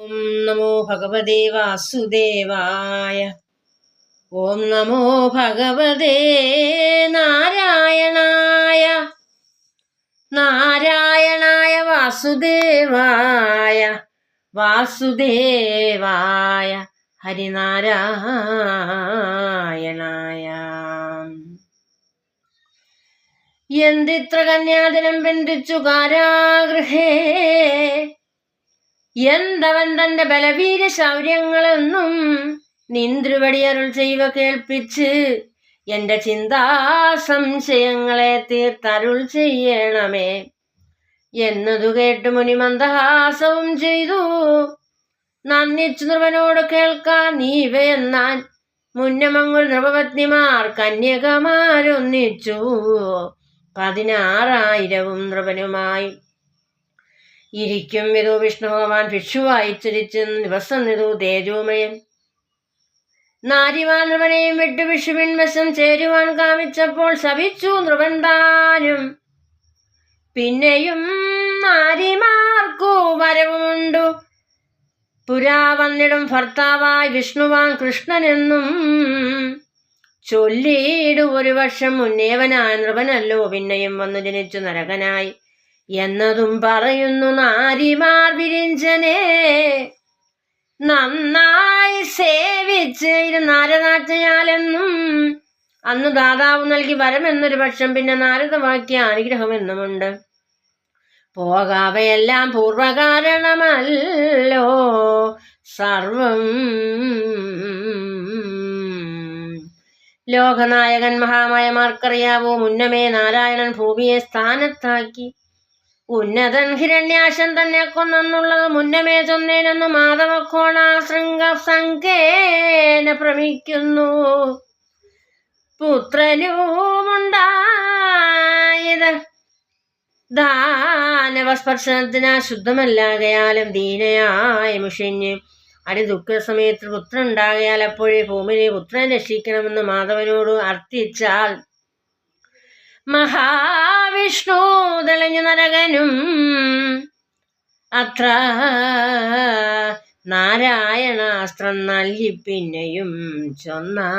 ഓം നമോ ഭഗവതേ വാസുദേവായ. ഓം നമോ ഭഗവതേ നാരായണായ. നാരായണായ വാസുദേവായ. വാസുദേവായ ഹരിനാരായണായ. എന്തിത്ര കന്യാദിനം ബന്ധിച്ചു കാരാഗൃഹേ. എന്തവൻ തന്റെ ബലവീര ശൗര്യങ്ങളെന്നും നിന്ദ്രുവടി അരുൾ ചെയ്വ കേൾപ്പിച്ച് എന്റെ ചിന്താ സംശയങ്ങളെ തീർത്തരുൾ ചെയ്യണമേ എന്നതു കേട്ട് മുനി മന്ദഹാസവും ചെയ്തു. നന്ദിച്ചു നൃപനോട് കേൾക്കാൻ നീവയെന്നാൻ മുന്നമങ്ങൾ നൃപപത്നിമാർ കന്യകമാരൊന്നിച്ചു 16,000 നൃപനുമായി ഇരിക്കും വിധു വിഷ്ണു ഭഗവാൻ ഭിക്ഷുവായി ചരിച്ച് ദിവസം നിതു തേജോമയൻ. നാരിമാൻ നൃപനെയും വിട്ടു വിഷുവിൻ വശം ചേരുവാൻ കാമിച്ചപ്പോൾ ശപിച്ചു നൃപൻ താനും. പിന്നെയും നാരിമാർക്കു വരവുമുണ്ടു പുരാ വന്നിടും ഭർത്താവായി വിഷ്ണുവാൻ കൃഷ്ണനെന്നും ചൊല്ലിയിടു. ഒരു വർഷം മുന്നേവനായ നൃപനല്ലോ പിന്നെയും വന്നു ജനിച്ചു നരകനായി എന്നതും പറയുന്നു നാരിമാർ വിരിഞ്ചനെ. നന്നായി സേവിച്ച് നാരദാജ്ഞയാലെന്നും അന്ന് ദാതാവ് നൽകി വരമെന്നൊരു പക്ഷം പിന്നെ നാരദവാക്യ അനുഗ്രഹമെന്നുമുണ്ട്. പോകാവയെല്ലാം പൂർവകാരണമല്ലോ സർവം. ലോകനായകൻ മഹാമയമാർക്കറിയാവോ മുന്നമേ നാരായണൻ ഭൂമിയെ സ്ഥാനത്താക്കി ഉന്നതൻ ഹിരണ്യാശൻ തന്നെ കൊന്നെന്നുള്ളത് മുന്നമേ ചൊന്നേനെന്നു മാധവക്കോണ ശൃംഗസംഖ്യേന ഭ്രമിക്കുന്നു. പുത്രനുമുണ്ടായത് ദാനവസ്പർശനത്തിനാ ശുദ്ധമല്ലാകയാലും ദീനയായ മുഷിഞ്ഞ് അടി ദുഃഖസമയത്ത് പുത്രൻ ഉണ്ടാകയാൽ അപ്പോഴേ ഭൂമിനെ പുത്രൻ രക്ഷിക്കണമെന്ന് മാധവനോട് അർത്ഥിച്ചാൽ മഹാവിഷ്ണു തെളിഞ്ഞു നരകനും അത്ര നാരായണാസ്ത്രം നൽകി പിന്നെയും ചൊന്നാൻ.